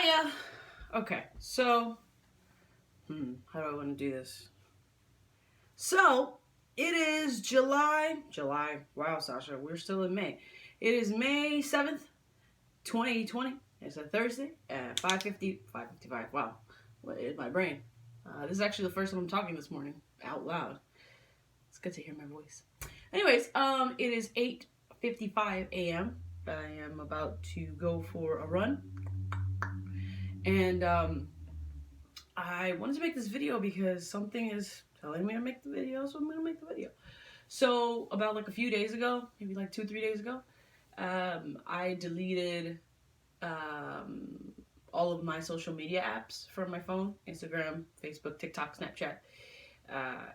Hiya! Okay, so, how do I want to do this? So, it is July, wow, Sasha, we're still in May. It is May 7th, 2020. It's a Thursday at 5:55. Wow, what is my brain? This is actually the first time I'm talking this morning out loud. It's good to hear my voice. Anyways, it is 8:55 a.m. I am about to go for a run. And I wanted to make this video because something is telling me to make the video, so I'm going to make the video. So about like a few days ago, maybe like 2-3 days ago, I deleted all of my social media apps from my phone: Instagram, Facebook, TikTok, Snapchat,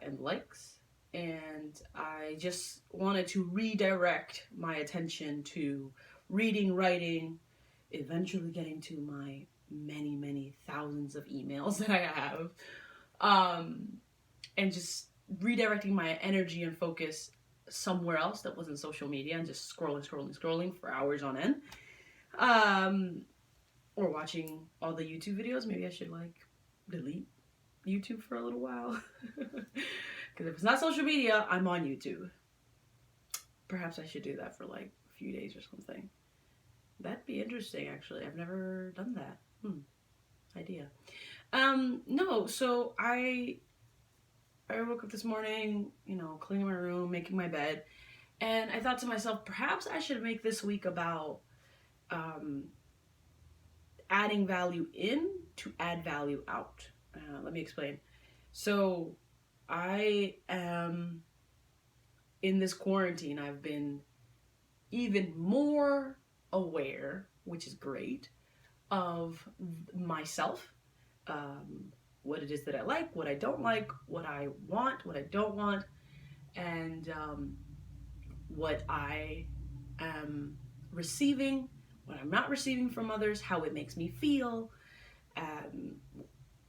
and likes. And I just wanted to redirect my attention to reading, writing, eventually getting to my many thousands of emails that I have, and just redirecting my energy and focus somewhere else that wasn't social media, and just scrolling for hours on end, or watching all the YouTube videos. Maybe I should like delete YouTube for a little while, because if it's not social media, I'm on YouTube. Perhaps I should do that for like a few days or something. That'd be interesting, actually. I've never done that. Idea. No, so I woke up this morning, cleaning my room, making my bed, and I thought to myself, perhaps I should make this week about adding value in to add value out. Let me explain. So I am in this quarantine. I've been even more aware, which is great, of myself, what it is that I like, what I don't like, what I want, what I don't want, and what I am receiving, what I'm not receiving from others, how it makes me feel,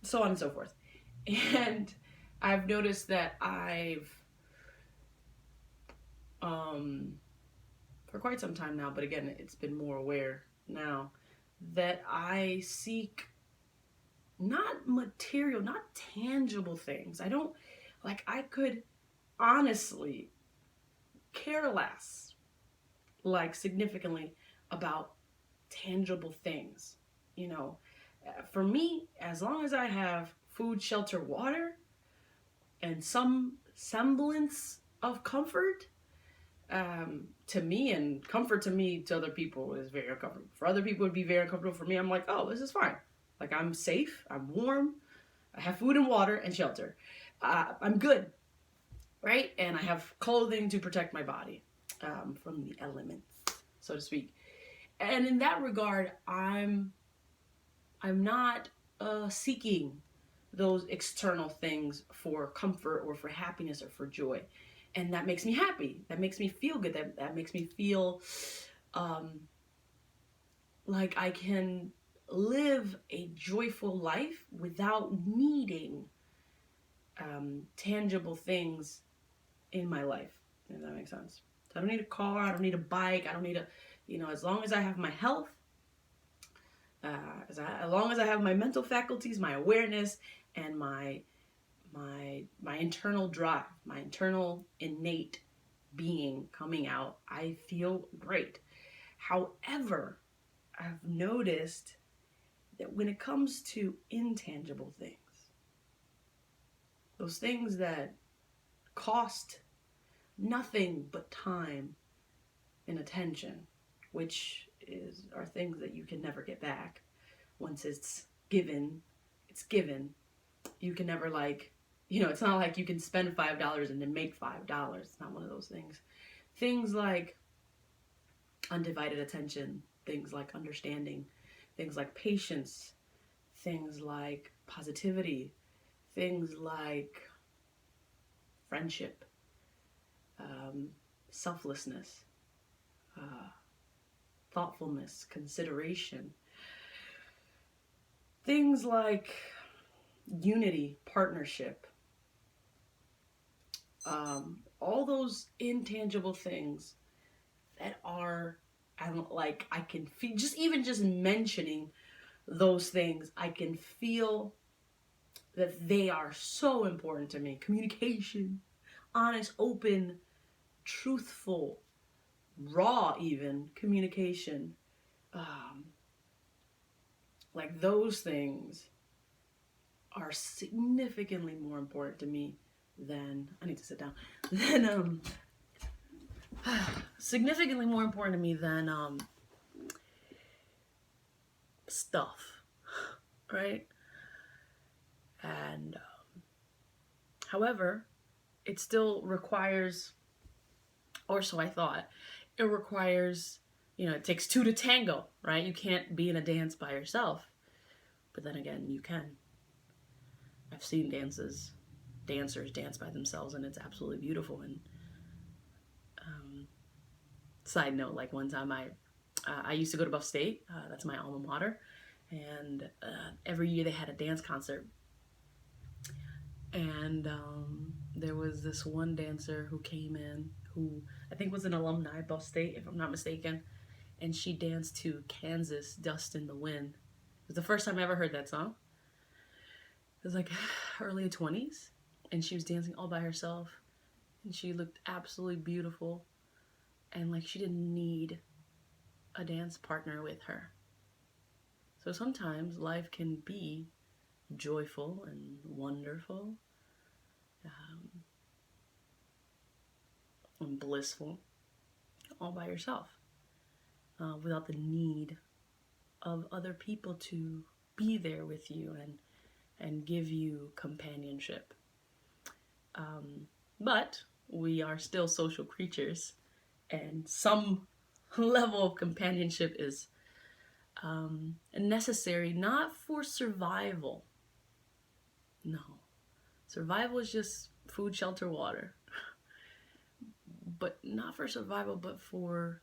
so on and so forth. And I've noticed that I've, for quite some time now, but again, it's been more aware now, that I seek not material, not tangible things. I could honestly care less, like significantly, about tangible things. For me, as long as I have food, shelter, water, and some semblance of comfort, to me, and comfort to me, to other people, is very uncomfortable. For other people, it would be very uncomfortable. For me, I'm like, oh, this is fine. Like, I'm safe, I'm warm, I have food and water and shelter. I'm good, right? And I have clothing to protect my body from the elements, so to speak. And in that regard, I'm not seeking those external things for comfort or for happiness or for joy. And that makes me happy. That makes me feel good. That makes me feel like I can live a joyful life without needing tangible things in my life, if that makes sense. So I don't need a car, I don't need a bike, I don't need as long as I have my health, as long as I have my mental faculties, my awareness, and my internal drive, my internal innate being coming out, I feel great. However, I've noticed that when it comes to intangible things, those things that cost nothing but time and attention, which are things that you can never get back. Once it's given, it's given. You can never it's not like you can spend $5 and then make $5. It's not one of those things. Things like undivided attention, things like understanding, things like patience, things like positivity, things like friendship, selflessness, thoughtfulness, consideration, things like unity, partnership, all those intangible things that are, I can feel, just mentioning those things, I can feel that they are so important to me. Communication, honest, open, truthful, raw, even communication. Um, like those things are significantly more important to me than, I need to sit down, than significantly more important to me than stuff, right? And however, it still requires, or so I thought, it requires, it takes two to tango, right? You can't be in a dance by yourself. But then again, you can. I've seen dancers dance by themselves, and it's absolutely beautiful. And side note, like one time I used to go to Buff State. That's my alma mater, and every year they had a dance concert. And there was this one dancer who came in, who I think was an alumni of Buff State, if I'm not mistaken, and she danced to Kansas, Dust in the Wind. It was the first time I ever heard that song. It was like early 20s, and she was dancing all by herself, and she looked absolutely beautiful, and like she didn't need a dance partner with her. So sometimes life can be joyful and wonderful, and blissful all by yourself, without the need of other people to be there with you and give you companionship. But we are still social creatures, and some level of companionship is necessary, not for survival. No. Survival is just food, shelter, water. But not for survival, but for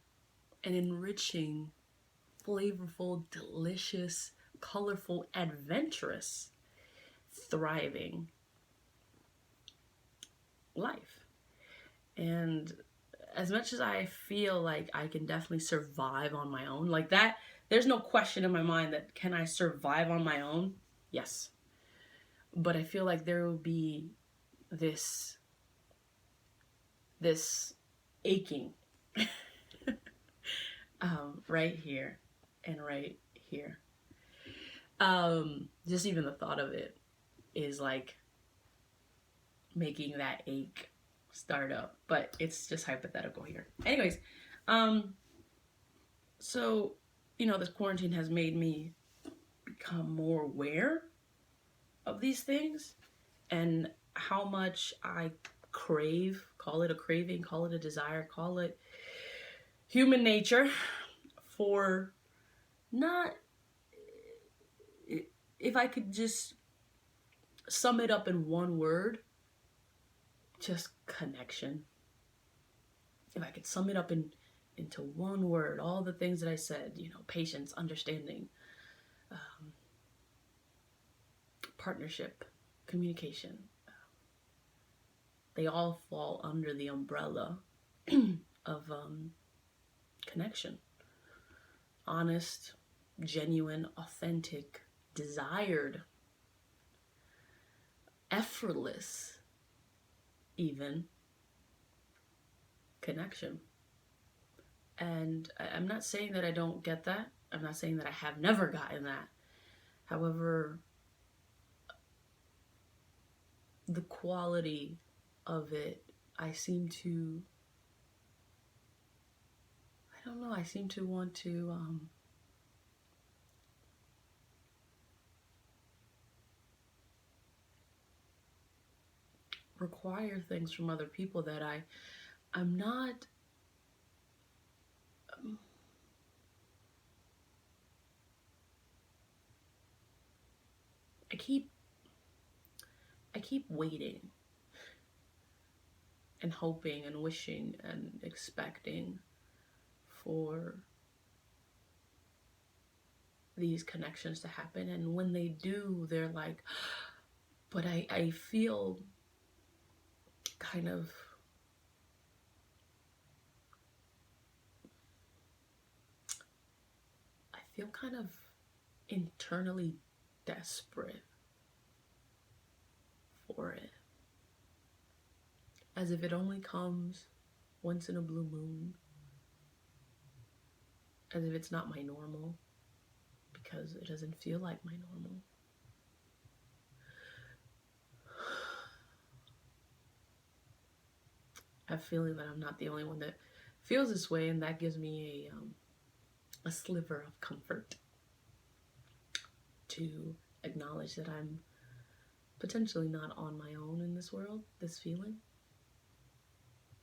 an enriching, flavorful, delicious, colorful, adventurous, thriving life. And as much as I feel like I can definitely survive on my own, like that, there's no question in my mind that can I survive on my own? Yes. But I feel like there will be this aching right here and right here. Just even the thought of it is like making that ache start up, but it's just hypothetical here. Anyways, so this quarantine has made me become more aware of these things and how much I crave, call it a craving, call it a desire, call it human nature, for not, if I could just sum it up in one word, just connection. If I could sum it up into one word, all the things that I said, patience, understanding, partnership, communication, they all fall under the umbrella of connection. Honest, genuine, authentic, desired, effortless, even connection. And I'm not saying that I don't get that. I'm not saying that I have never gotten that. However, the quality of it, I seem to want to require things from other people that I'm not I keep waiting and hoping and wishing and expecting for these connections to happen, and when they do, they're like, but I feel kind of internally desperate for it. As if it only comes once in a blue moon. As if it's not my normal, because it doesn't feel like my normal. I have a feeling that I'm not the only one that feels this way, and that gives me a sliver of comfort to acknowledge that I'm potentially not on my own in this world, this feeling.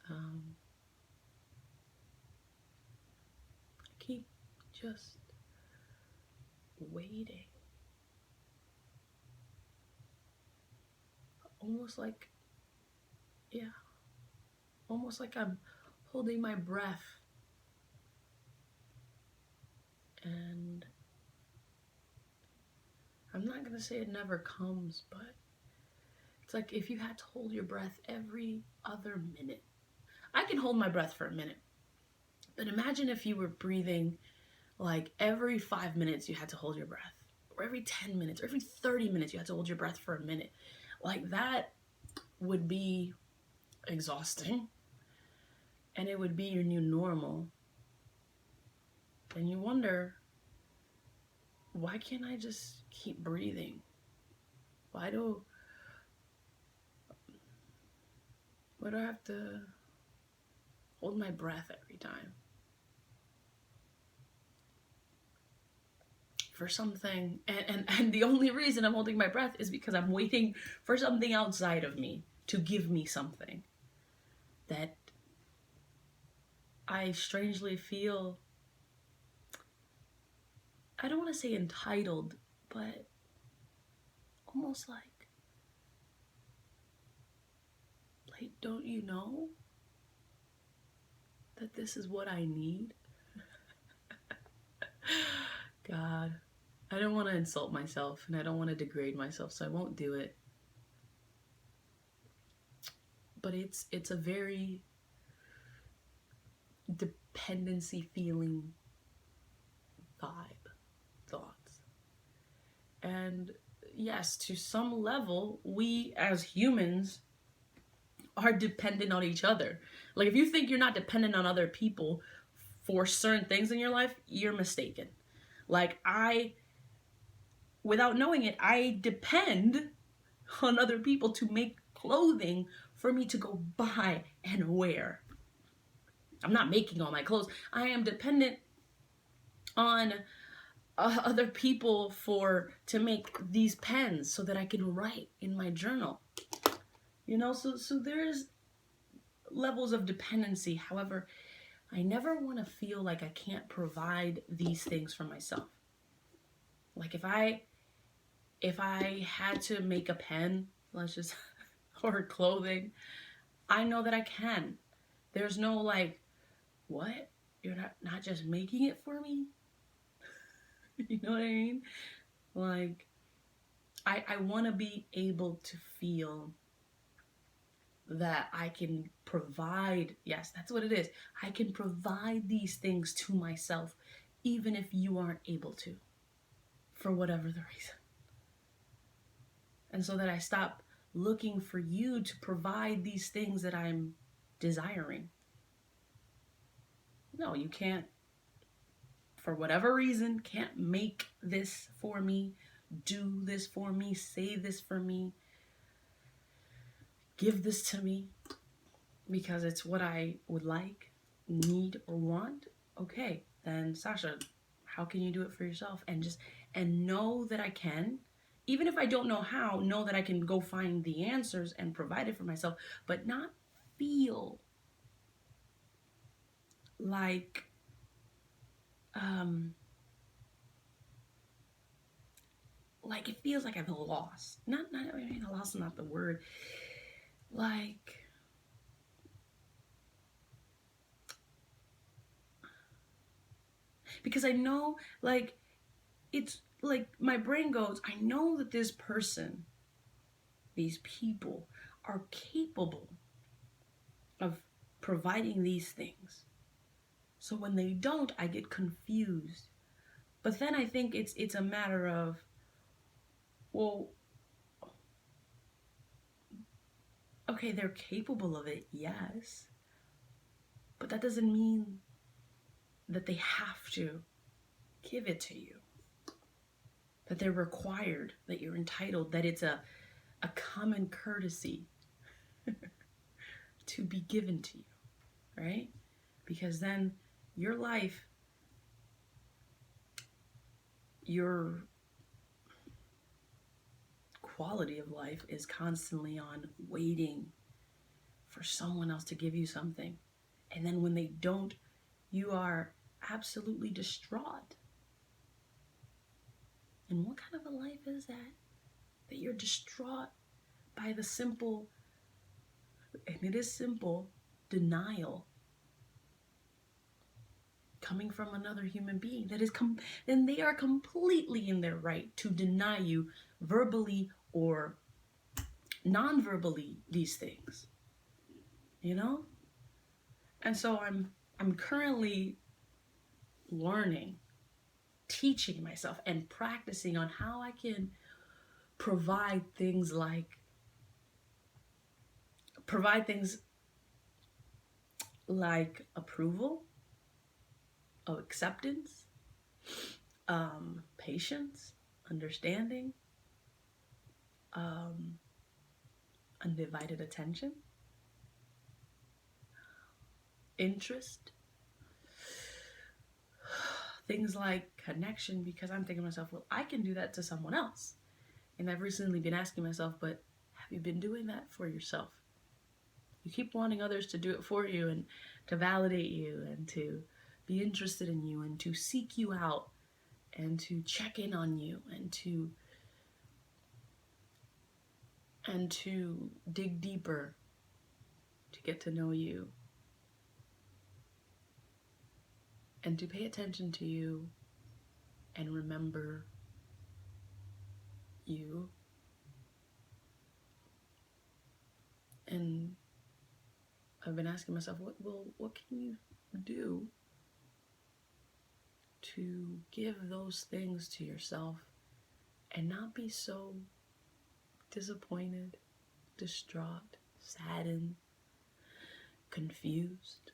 I keep just waiting. Almost like I'm holding my breath. And I'm not gonna say it never comes, but it's like if you had to hold your breath every other minute. I can hold my breath for a minute, but imagine if you were breathing like every 5 minutes you had to hold your breath, or every 10 minutes, or every 30 minutes you had to hold your breath for a minute. Like, that would be exhausting, and it would be your new normal. And you wonder, why can't I just keep breathing? Why do I have to hold my breath every time? For something, and the only reason I'm holding my breath is because I'm waiting for something outside of me to give me something that I strangely feel, I don't want to say entitled, but almost like, don't you know that this is what I need? God, I don't want to insult myself, and I don't want to degrade myself, so I won't do it. But it's a very dependency feeling thoughts. And yes, to some level, we as humans are dependent on each other. Like, if you think you're not dependent on other people for certain things in your life, you're mistaken. Like, without knowing it, I depend on other people to make clothing for me to go buy and wear. I'm not making all my clothes. I am dependent on other people to make these pens so that I can write in my journal. You know, so there's levels of dependency. However, I never want to feel like I can't provide these things for myself. Like, if I had to make a pen, or clothing, I know that I can. There's no like, what? You're not just making it for me? You know what I mean? Like, I want to be able to feel that I can provide, yes, that's what it is. I can provide these things to myself, even if you aren't able to, for whatever the reason. And so that I stop looking for you to provide these things that I'm desiring. No, you can't, for whatever reason, can't make this for me, do this for me, say this for me, give this to me because it's what I would like, need, or want. Okay, then Sasha, how can you do it for yourself? And know that I can. Even if I don't know how, know that I can go find the answers and provide it for myself, but not feel like it feels like I've lost. Lost is not the word. Like, because I know, like, it's like my brain goes, I know that this person, these people are capable of providing these things. So when they don't, I get confused. But then I think it's a matter of, well, okay, they're capable of it, yes, but that doesn't mean that they have to give it to you, that they're required, that you're entitled, that it's a common courtesy to be given to you, right? Because then your life, your quality of life is constantly on waiting for someone else to give you something. And then when they don't, you are absolutely distraught. And what kind of a life is that? That you're distraught by the simple, and it is simple, denial coming from another human being that is then they are completely in their right to deny you verbally or non-verbally these things, you know? And so I'm currently learning, teaching myself and practicing on how I can provide things like approval, of acceptance, patience, understanding, undivided attention, interest, things like connection, because I'm thinking to myself, well, I can do that to someone else. And I've recently been asking myself, but have you been doing that for yourself? You keep wanting others to do it for you and to validate you and to be interested in you and to seek you out and to check in on you and to dig deeper to get to know you and to pay attention to you and remember you. And I've been asking myself, what can you do to give those things to yourself and not be so disappointed, distraught, saddened, confused,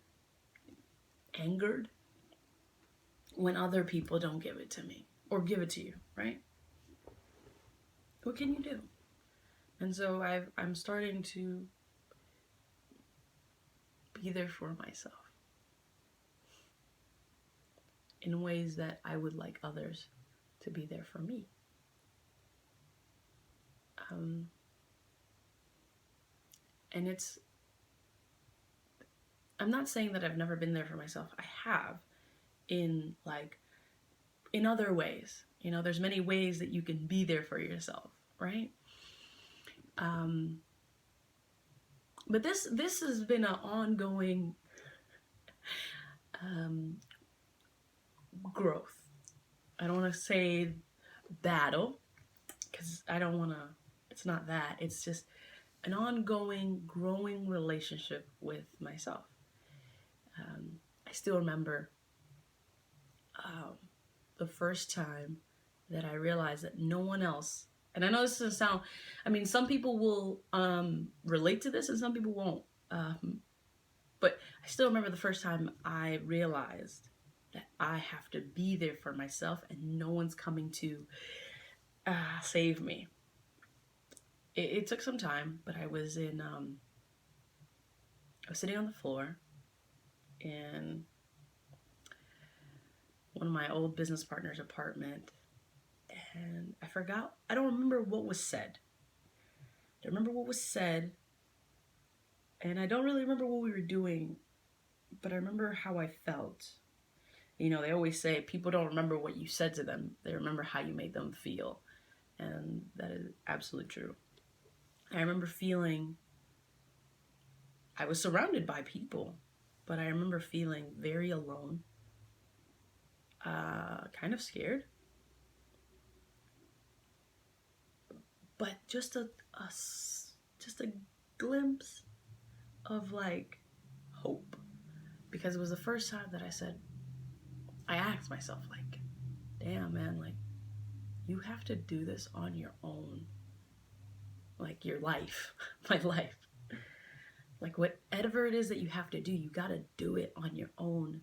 angered when other people don't give it to me or give it to you, right? What can you do? And so I'm starting to be there for myself in ways that I would like others to be there for me. And I'm not saying that I've never been there for myself. I have in other ways. You know, there's many ways that you can be there for yourself, right? But this has been an ongoing growth. I don't want to say battle, because I don't want to, it's not that. It's just an ongoing, growing relationship with myself. I still remember the first time that I realized that no one else, and I know this doesn't sound, I mean, some people will relate to this and some people won't. But I still remember the first time I realized that I have to be there for myself and no one's coming to save me. It took some time, but I was sitting on the floor in one of my old business partner's apartment, and I don't remember what was said. I remember what was said, and I don't really remember what we were doing, but I remember how I felt. You know, they always say people don't remember what you said to them, they remember how you made them feel, and that is absolutely true. I remember feeling, I was surrounded by people, but I remember feeling very alone, kind of scared, but just a glimpse of like hope, because it was the first time that I asked myself, like, damn, man, like, you have to do this on your own. Like, your life, my life. Like, whatever it is that you have to do, you gotta do it on your own.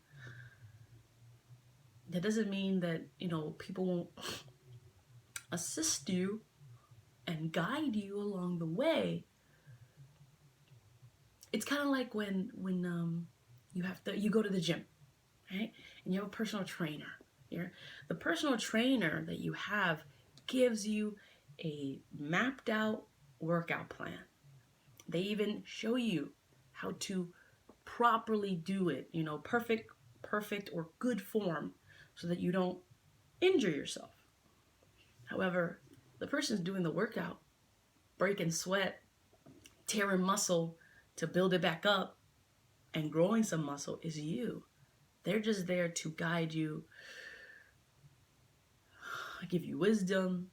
That doesn't mean that, you know, people won't assist you and guide you along the way. It's kind of like when you go to the gym, right? And you have a personal trainer. The personal trainer that you have gives you a mapped out workout plan. They even show you how to properly do it, you know, perfect or good form, so that you don't injure yourself. However, the person's doing the workout, breaking sweat, tearing muscle to build it back up, and growing some muscle is you. They're just there to guide you, give you wisdom,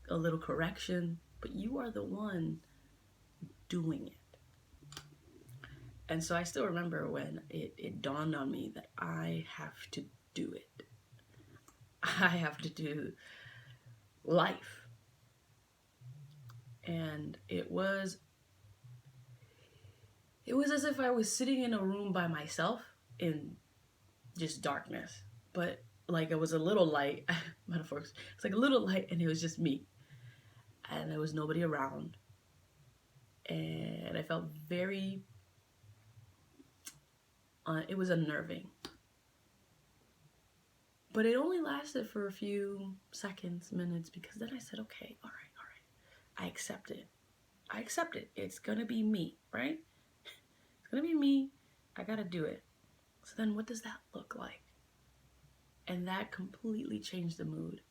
a little correction, but you are the one doing it. And so I still remember when it dawned on me that I have to do it. I have to do life. And it was as if I was sitting in a room by myself in just darkness. But like, it was a little light, metaphors. It's like a little light, and it was just me. And there was nobody around. And I felt very, it was unnerving. But it only lasted for a few seconds, minutes, because then I said, okay, all right. I accept it. It's gonna be me, right? It's gonna be me. I gotta do it. So then what does that look like? And that completely changed the mood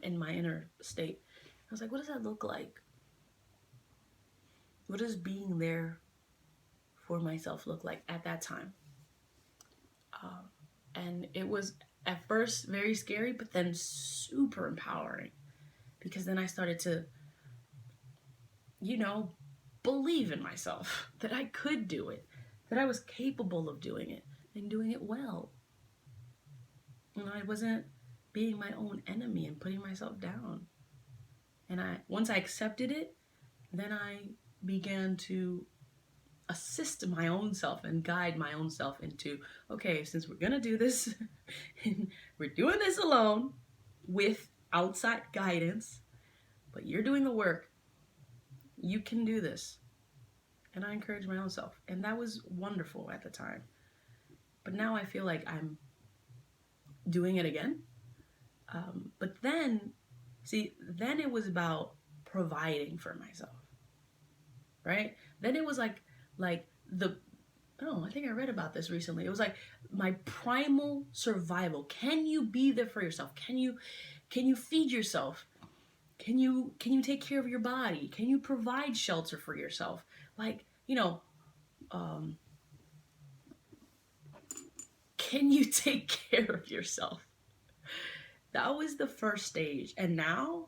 in my inner state. I was like, what does that look like? What does being there for myself look like at that time? And it was at first very scary, but then super empowering, because then I started to, you know, believe in myself, that I could do it, that I was capable of doing it and doing it well. You know, I wasn't being my own enemy and putting myself down. And once I accepted it, then I began to assist my own self and guide my own self into, okay, since we're gonna do this, and we're doing this alone with outside guidance, but you're doing the work, you can do this. And I encouraged my own self, and that was wonderful at the time. But now I feel like I'm doing it again. But then it was about providing for myself, right? Then it was like I think I read about this recently. It was like my primal survival. Can you be there for yourself? Can you feed yourself? Can you take care of your body? Can you provide shelter for yourself? Like, you know, can you take care of yourself? That was the first stage. And now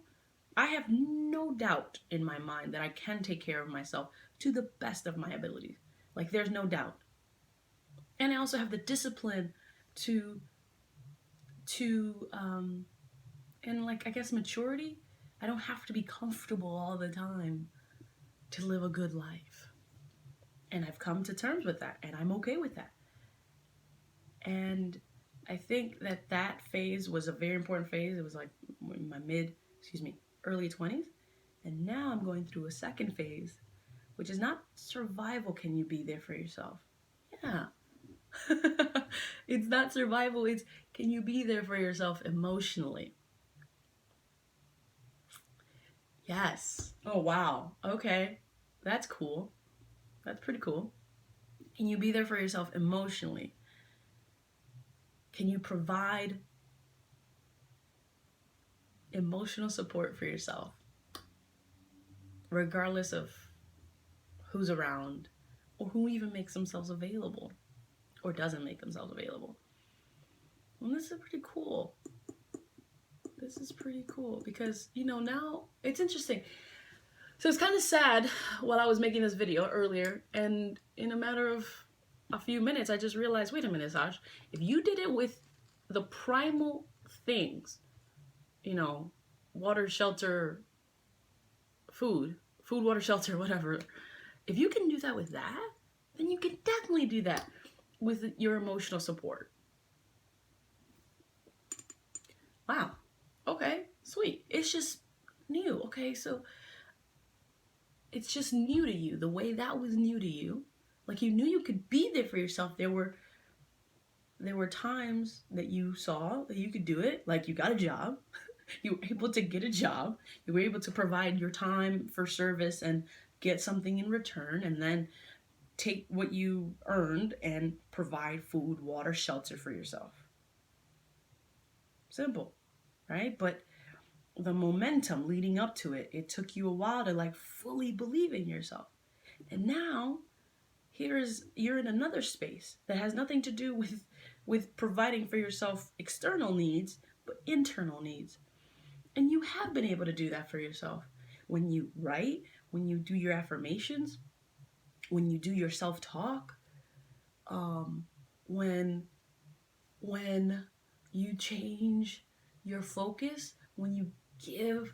I have no doubt in my mind that I can take care of myself to the best of my abilities. Like, there's no doubt. And I also have the discipline to and like, I guess, maturity. I don't have to be comfortable all the time to live a good life. And I've come to terms with that, and I'm okay with that. And I think that phase was a very important phase. It was like in my early 20s. And now I'm going through a second phase, which is not survival. Can you be there for yourself? Yeah. It's not survival. It's, can you be there for yourself emotionally? Yes. Oh, wow. Okay. That's cool. That's pretty cool. Can you be there for yourself emotionally? Can you provide emotional support for yourself, regardless of who's around or who even makes themselves available or doesn't make themselves available? And this is pretty cool. This is pretty cool because, you know, now it's interesting. So it's kind of sad while I was making this video earlier, and in a matter of a few minutes, I just realized, wait a minute, Saj, if you did it with the primal things, water, shelter, food, water, shelter, whatever. If you can do that with that, then you can definitely do that with your emotional support. Wow. Okay, sweet. It's just new. Okay, so it's just new to you. The way that was new to you. Like, you knew you could be there for yourself. There were times that you saw that you could do it. Like, you got a job. You were able to get a job. You were able to provide your time for service and get something in return, and then take what you earned and provide food, water, shelter for yourself. Simple, right? But the momentum leading up to it, it took you a while to like fully believe in yourself. And now you're in another space that has nothing to do with providing for yourself external needs, but internal needs. And you have been able to do that for yourself. When you write, when you do your affirmations, when you do your self-talk, when you change your focus, when you give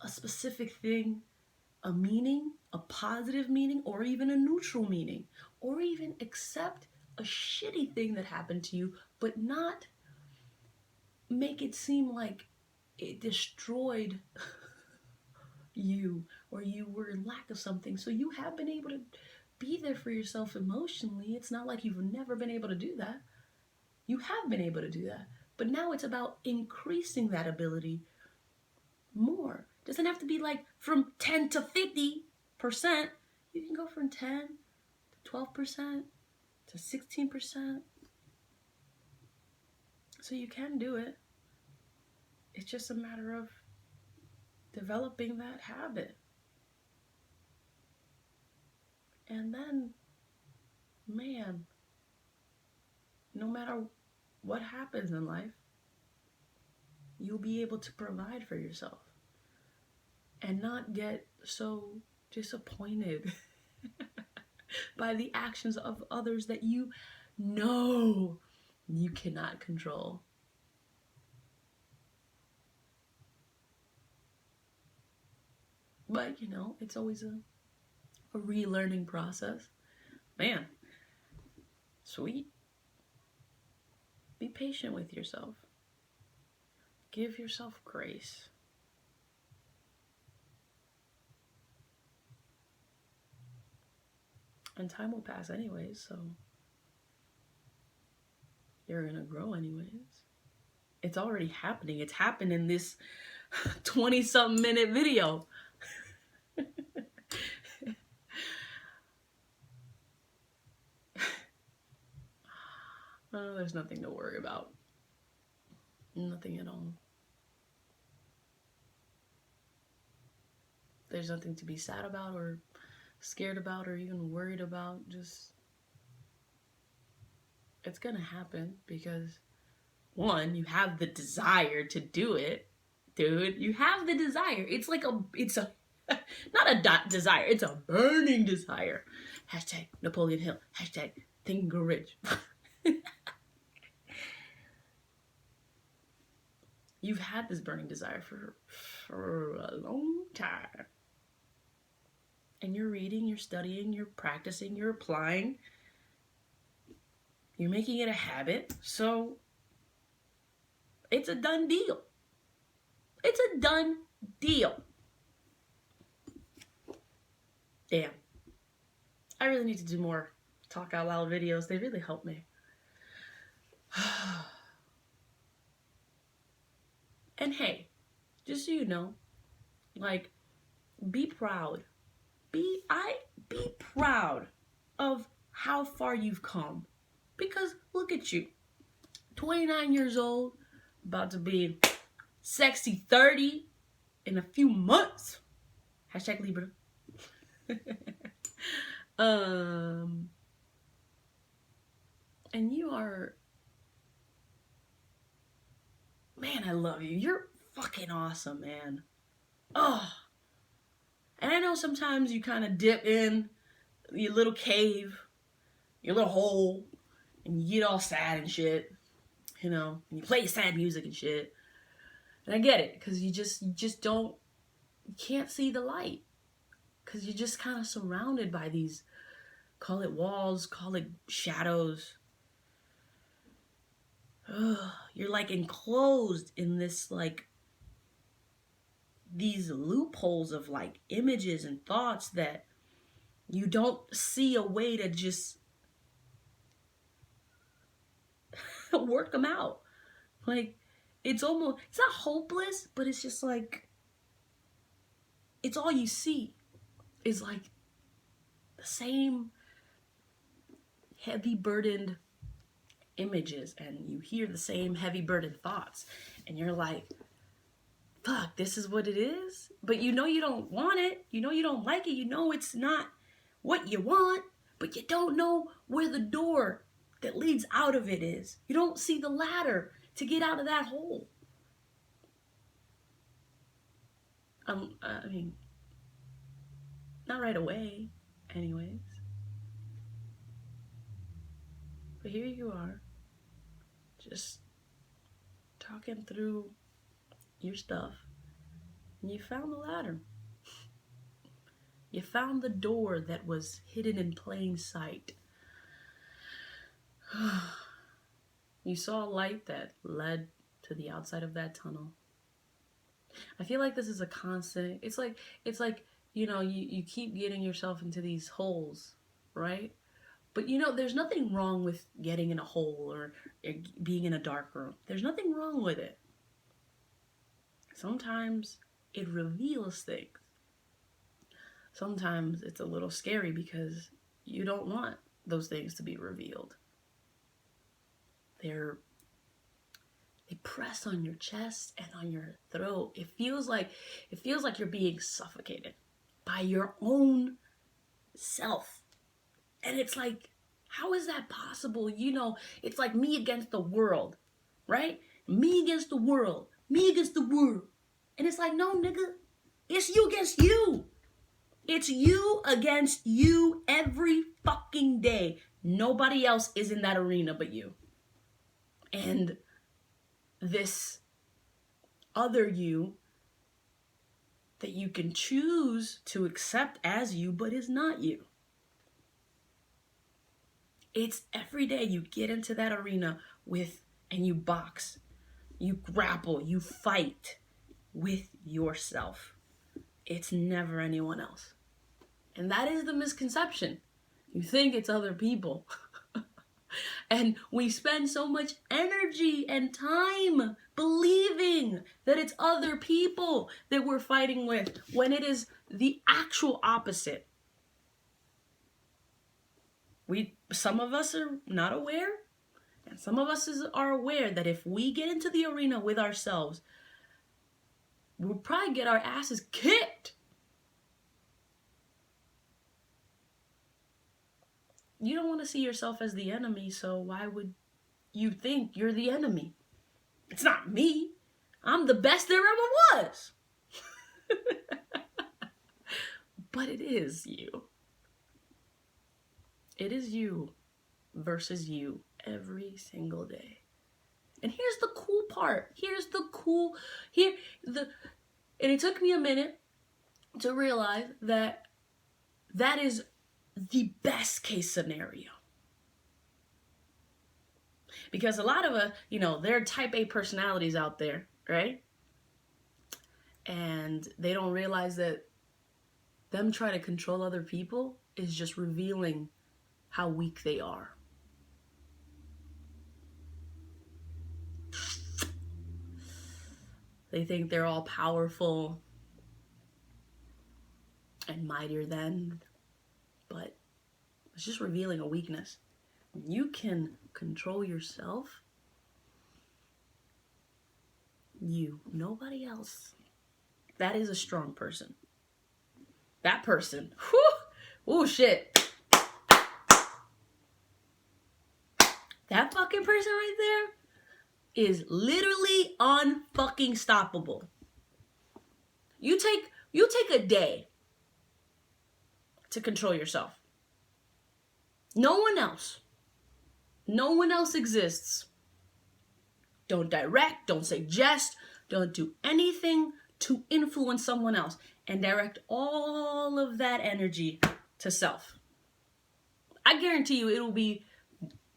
a specific thing a meaning, a positive meaning, or even a neutral meaning, or even accept a shitty thing that happened to you, but not make it seem like it destroyed you or you were in lack of something. So you have been able to be there for yourself emotionally. It's not like you've never been able to do that. You have been able to do that. But now it's about increasing that ability more. It doesn't have to be like from 10 to 50%. You can go from 10 to 12% to 16%. So you can do it. It's just a matter of developing that habit. And then, man, no matter what happens in life, you'll be able to provide for yourself and not get so disappointed by the actions of others that you know you cannot control. But, it's always a relearning process. Man, sweet. Be patient with yourself. Give yourself grace. And time will pass anyways, so you're gonna grow anyways. It's already happening. It's happened in this 20-something minute video. There's nothing to worry about. Nothing at all. There's nothing to be sad about or scared about or even worried about. Just, it's gonna happen because, one, you have the desire to do it, dude. You have the desire. It's not a desire. It's a burning desire. Hashtag Napoleon Hill. Hashtag Think and Grow Rich. You've had this burning desire for a long time. And you're reading, you're studying, you're practicing, you're applying. You're making it a habit. So it's a done deal. It's a done deal. Damn. I really need to do more talk out loud videos. They really help me. And hey, just so you know, like, be proud. Be proud of how far you've come. Because look at you. 29 years old, about to be sexy 30 in a few months. Hashtag Libra. And you are, man, I love you. You're fucking awesome, man. Oh. And I know sometimes you kind of dip in your little cave, your little hole, and you get all sad and shit. you know, and you play sad music and shit. And I get it, because you just don't, you can't see the light. Because you're just kind of surrounded by these, call it walls, call it shadows. Ugh, you're like enclosed in this, like, these loopholes of like images and thoughts that you don't see a way to just work them out. Like, it's almost, it's not hopeless, but it's just like, it's all you see is like the same heavy burdened images, and you hear the same heavy burdened thoughts, and you're like, fuck, this is what it is. But you know you don't want it, you know you don't like it, you know it's not what you want, but you don't know where the door that leads out of it is. You don't see the ladder to get out of that hole. I mean, not right away, anyways. But here you are, just talking through your stuff, and you found the ladder. You found the door that was hidden in plain sight. You saw a light that led to the outside of that tunnel. I feel like this is a constant, it's like, you know, you keep getting yourself into these holes, right? But you know, there's nothing wrong with getting in a hole or being in a dark room. There's nothing wrong with it. Sometimes it reveals things. Sometimes it's a little scary because you don't want those things to be revealed. They press on your chest and on your throat. It feels like you're being suffocated by your own self. And it's like, how is that possible? You know, it's like me against the world, right? Me against the world. Me against the world. And it's like, no, nigga, it's you against you. It's you against you every fucking day. Nobody else is in that arena but you. And this other you that you can choose to accept as you, but is not you. It's every day you get into that arena with, and you box, you grapple, you fight with yourself. It's never anyone else. And that is the misconception. You think it's other people. And we spend so much energy and time believing that it's other people that we're fighting with, when it is the actual opposite. Some of us are not aware, and some of us are aware that if we get into the arena with ourselves, we'll probably get our asses kicked. You don't want to see yourself as the enemy, so why would you think you're the enemy? It's not me. I'm the best there ever was. But it is you. It is you versus you every single day. And here's the cool part. And it took me a minute to realize that that is the best case scenario. Because a lot of us, you know, there are type A personalities out there, right? And they don't realize that them trying to control other people is just revealing how weak they are. They think they're all powerful and mightier than, but it's just revealing a weakness. When you can control yourself, you, nobody else, that is a strong person. That person, whew, oh shit. That fucking person right there is literally unfucking stoppable. You take a day to control yourself. No one else exists Don't direct, don't suggest, don't do anything to influence someone else, and direct all of that energy to self. I guarantee you it'll be,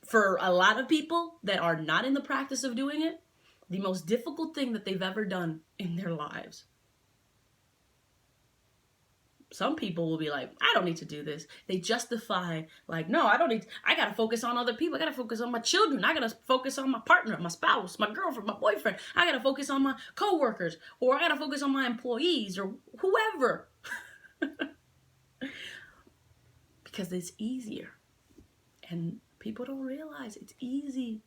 for a lot of people that are not in the practice of doing it, the most difficult thing that they've ever done in their lives. Some people will be like, I don't need to do this. They justify, like, no, I gotta focus on other people. I gotta focus on my children. I gotta focus on my partner, my spouse, my girlfriend, my boyfriend. I gotta focus on my coworkers, or I gotta focus on my employees, or whoever. Because it's easier. And people don't realize it's easier.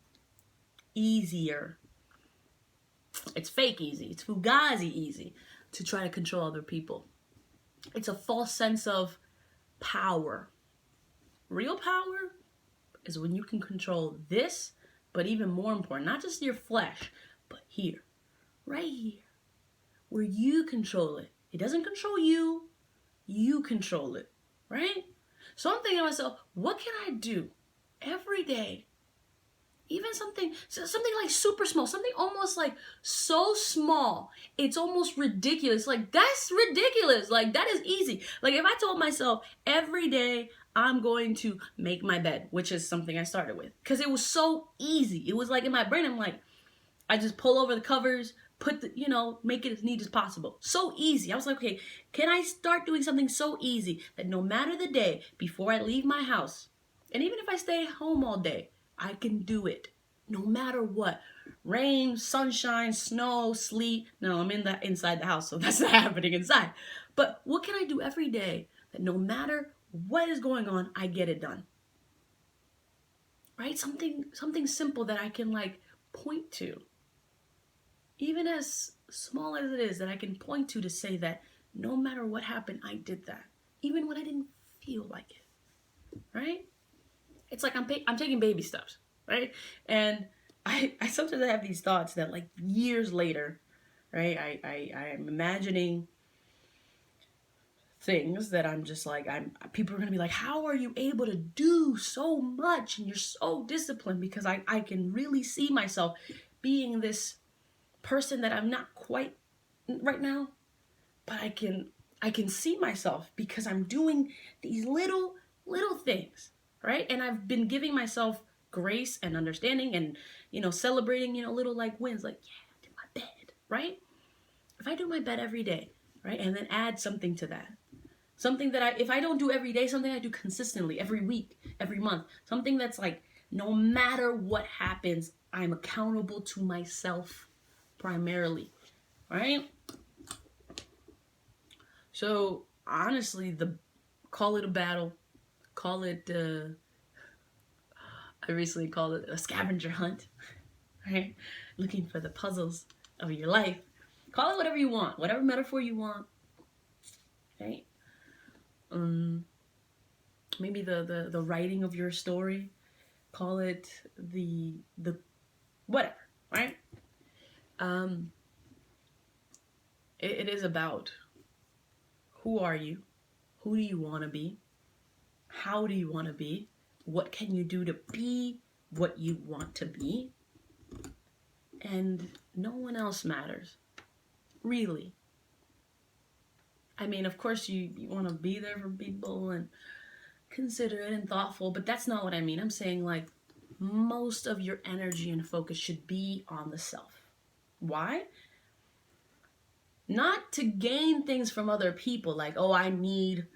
It's fake easy. It's fugazi easy to try to control other people. It's a false sense of power. Real power is when you can control this, but even more important, not just your flesh, but here, right here, where you control it. It doesn't control you, you control it, right? So I'm thinking to myself, what can I do every day? Even something like super small, something almost like so small, it's almost ridiculous. Like, that's ridiculous. Like, that is easy. Like, if I told myself every day I'm going to make my bed, which is something I started with, because it was so easy. It was like in my brain, I'm like, I just pull over the covers, put the, make it as neat as possible. So easy. I was like, okay, can I start doing something so easy that no matter the day, before I leave my house, and even if I stay home all day, I can do it no matter what. Rain, sunshine, snow, sleet. No, I'm inside the house, so that's not happening inside. But what can I do every day that no matter what is going on, I get it done? Right? Something simple that I can like point to. Even as small as it is, that I can point to say that no matter what happened, I did that. Even when I didn't feel like it. Right? It's like I'm taking baby steps, right? And I sometimes have these thoughts that like years later, right? I am imagining things that I'm just like, people are going to be like, how are you able to do so much? And you're so disciplined, because I can really see myself being this person that I'm not quite right now, but I can see myself because I'm doing these little things. Right? And I've been giving myself grace and understanding and, celebrating, little like wins, like, yeah, I did my bed, right? If I do my bed every day, right? And then add something to that. Something that if I don't do every day, something I do consistently, every week, every month, something that's like, no matter what happens, I'm accountable to myself primarily, right? So honestly, call it a battle. Call it, I recently called it a scavenger hunt, right? Looking for the puzzles of your life. Call it whatever you want, whatever metaphor you want, right? Maybe the writing of your story. Call it the whatever, right? It is about, who are you? Who do you want to be? How do you want to be? What can you do to be what you want to be? And no one else matters. Really. I mean, of course you want to be there for people and considerate and thoughtful, but that's not what I mean. I'm saying like most of your energy and focus should be on the self. Why? Not to gain things from other people, like, oh, I need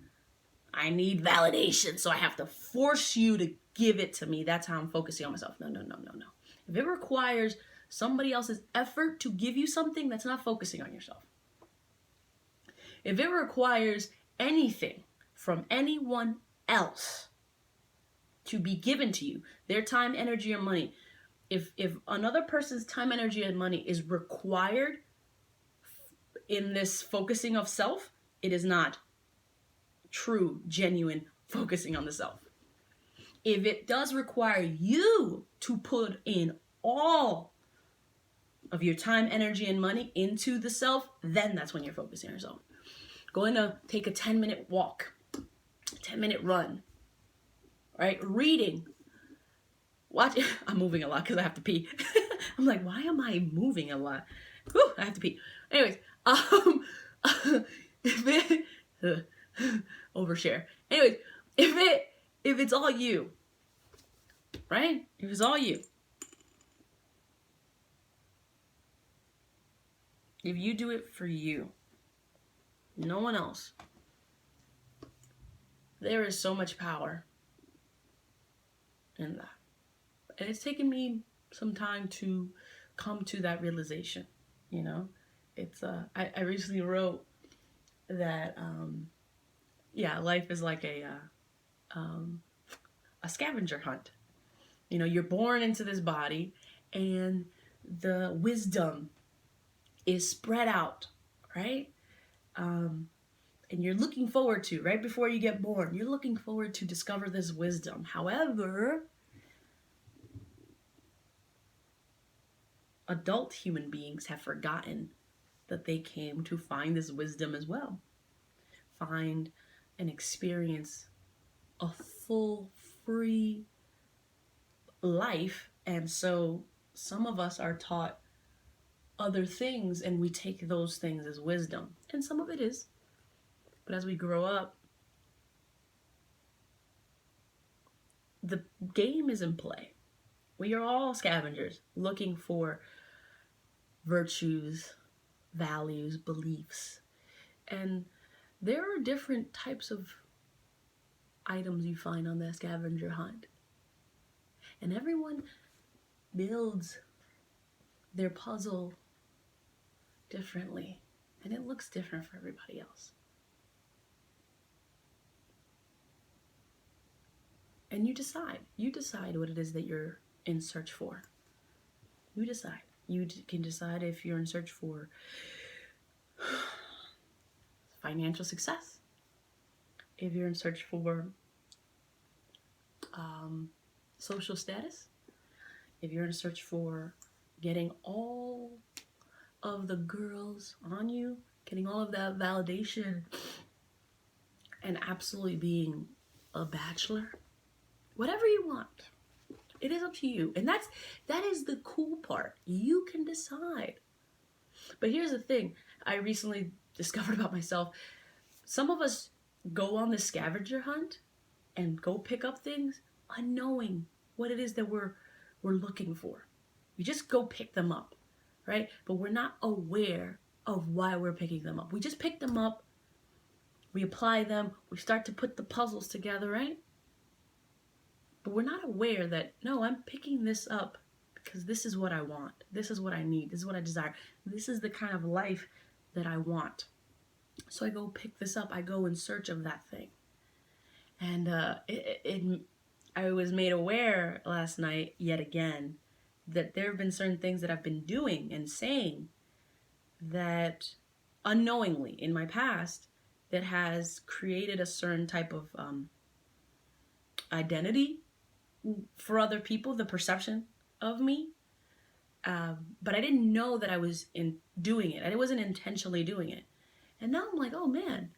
validation, so I have to force you to give it to me. That's how I'm focusing on myself. No. If it requires somebody else's effort to give you something, that's not focusing on yourself. If it requires anything from anyone else to be given to you, their time, energy, or money, if another person's time, energy, and money is required in this focusing of self, it is not true, genuine focusing on the self. If it does require you to put in all of your time, energy, and money into the self, then that's when you're focusing on yourself. Going to take a 10-minute walk, 10-minute run, right? Reading. Watch. I'm moving a lot because I have to pee. I'm like, why am I moving a lot? Whew, I have to pee. Anyways, if it overshare. Anyways, if it's all you, right? If it's all you, if you do it for you, no one else, there is so much power in that. And it's taken me some time to come to that realization, you know? It's, I recently wrote that, life is like a scavenger hunt. You know, you're born into this body and the wisdom is spread out, right? And you're looking forward to, right before you get born, you're looking forward to discover this wisdom. However, adult human beings have forgotten that they came to find this wisdom as well. Find and experience a full, free life. And so some of us are taught other things and we take those things as wisdom. And some of it is. But as we grow up, the game is in play. We are all scavengers looking for virtues, values, beliefs. And there are different types of items you find on that scavenger hunt. And everyone builds their puzzle differently. And it looks different for everybody else. And you decide what it is that you're in search for. You decide. You can decide if you're in search for financial success, if you're in search for social status, if you're in search for getting all of the girls on you, getting all of that validation, and absolutely being a bachelor, whatever you want. It is up to you. And that is the cool part. You can decide. But here's the thing. I recently discovered about myself. Some of us go on this scavenger hunt and go pick up things unknowing what it is that we're looking for. We just go pick them up, right? But we're not aware of why we're picking them up. We just pick them up. We apply them. We start to put the puzzles together, right? But we're not aware that, no, I'm picking this up because this is what I want. This is what I need. This is what I desire. This is the kind of life that I want. So I go pick this up. I go in search of that thing. And I was made aware last night, yet again, that there have been certain things that I've been doing and saying that unknowingly in my past that has created a certain type of identity for other people, the perception of me. But I didn't know that I was doing it. I wasn't intentionally doing it. And now I'm like, oh man,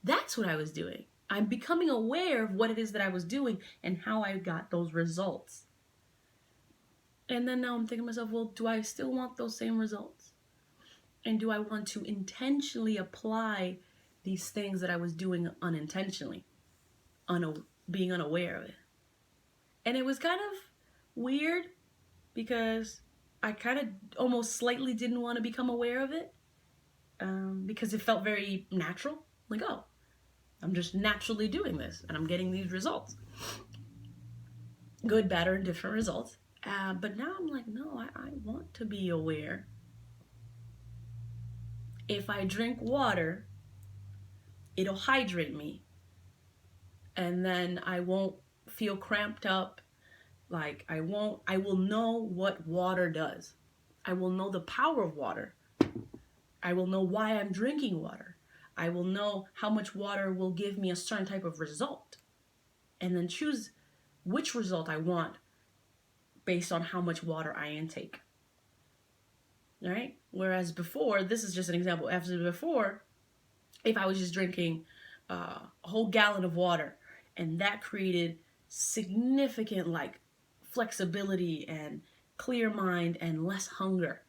that's what I was doing. I'm becoming aware of what it is that I was doing and how I got those results. And then now I'm thinking to myself, well, do I still want those same results? And do I want to intentionally apply these things that I was doing unintentionally, being unaware of it? And it was kind of weird because I kind of almost slightly didn't want to become aware of it because it felt very natural. Like, oh, I'm just naturally doing this and I'm getting these results. Good, bad, or different results. But now I'm like, no, I want to be aware. If I drink water, it'll hydrate me. And then I won't feel cramped up. Like I will know what water does. I will know the power of water. I will know why I'm drinking water. I will know how much water will give me a certain type of result. And then choose which result I want based on how much water I intake. All right? Whereas before, this is just an example. After before, if I was just drinking a whole gallon of water and that created significant like flexibility and clear mind and less hunger.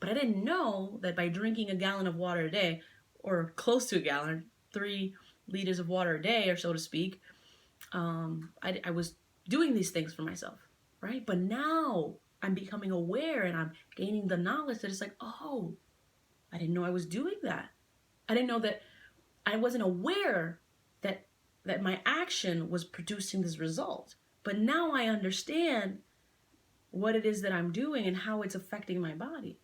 But I didn't know that by drinking a gallon of water a day, or close to a gallon, 3 liters of water a day, or so to speak, I was doing these things for myself, right? But now I'm becoming aware and I'm gaining the knowledge that it's like, oh, I didn't know I was doing that. I didn't know that I wasn't aware that my action was producing this result. But now I understand what it is that I'm doing and how it's affecting my body.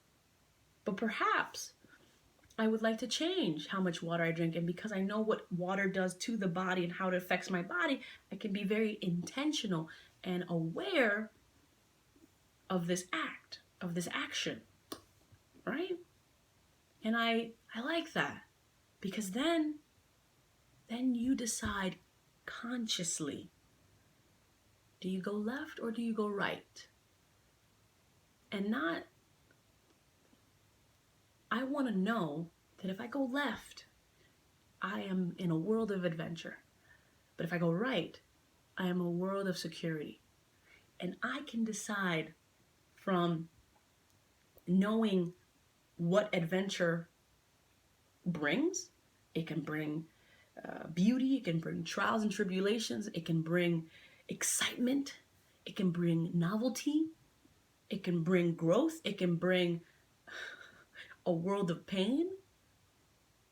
But perhaps I would like to change how much water I drink. And because I know what water does to the body and how it affects my body, I can be very intentional and aware of this act, of this action, right? And I like that, because then you decide consciously, do you go left or do you go right? And not, I want to know that if I go left, I am in a world of adventure. But if I go right, I am a world of security. And I can decide from knowing what adventure brings. It can bring beauty, it can bring trials and tribulations, it can bring excitement, it can bring novelty, it can bring growth, it can bring a world of pain,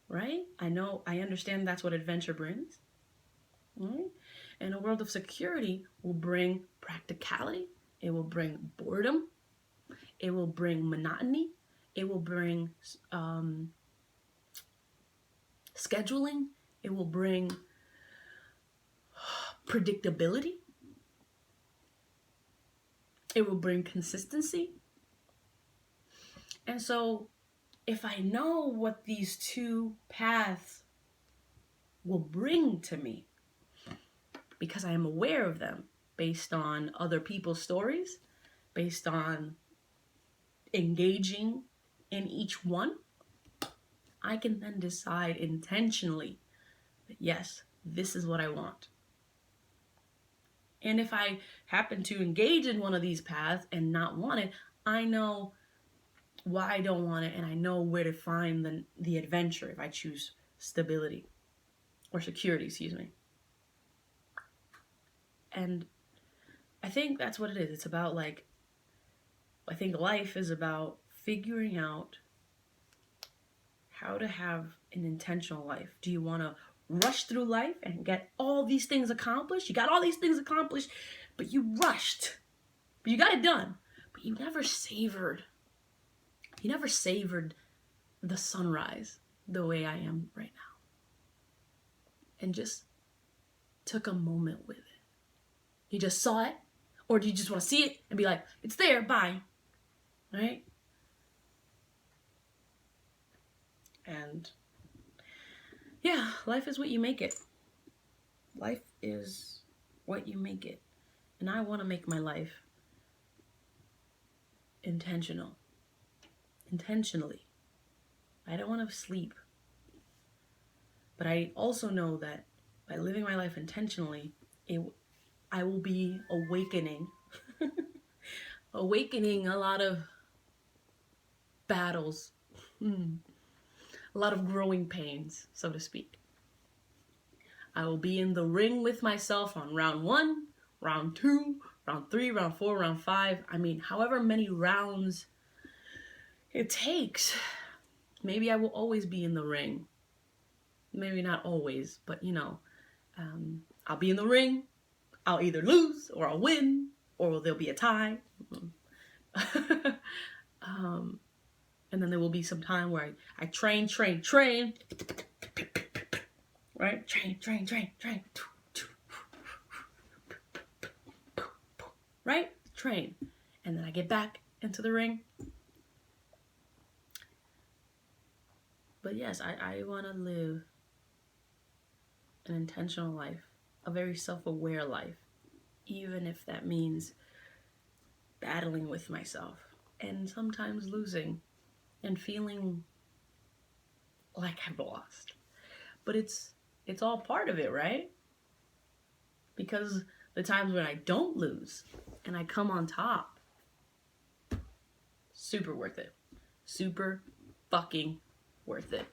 right? I understand that's what adventure brings, right? And a world of security will bring practicality, it will bring boredom, it will bring monotony, it will bring scheduling, it will bring predictability, it will bring consistency. And so if I know what these two paths will bring to me, because I am aware of them based on other people's stories, based on engaging in each one, I can then decide intentionally that yes, this is what I want. And if I happen to engage in one of these paths and not want it, I know why I don't want it, and I know where to find the adventure if I choose stability or security, excuse me. And I think that's what it is. It's about, like, I think life is about figuring out how to have an intentional life. Do you want to rush through life and get all these things accomplished? You got all these things accomplished, but you rushed. But you got it done. But you never savored. You never savored the sunrise the way I am right now. And just took a moment with it. You just saw it, or do you just want to see it and be like, it's there, bye. Right? And yeah, life is what you make it. Life is what you make it. And I want to make my life intentionally. I don't want to sleep. But I also know that by living my life intentionally, I will be awakening a lot of battles, a lot of growing pains, so to speak. I will be in the ring with myself on round 1, round 2, round 3, round 4, round 5. I mean, however many rounds it takes. Maybe I will always be in the ring. Maybe not always, but I'll be in the ring. I'll either lose or I'll win, or there'll be a tie. And then there will be some time where I train, right? Train. Right? Train. And then I get back into the ring. But yes, I want to live an intentional life, a very self-aware life, even if that means battling with myself and sometimes losing and feeling like I've lost. But it's all part of it, right? Because the times when I don't lose and I come on top, Super worth it. Super fucking worth it.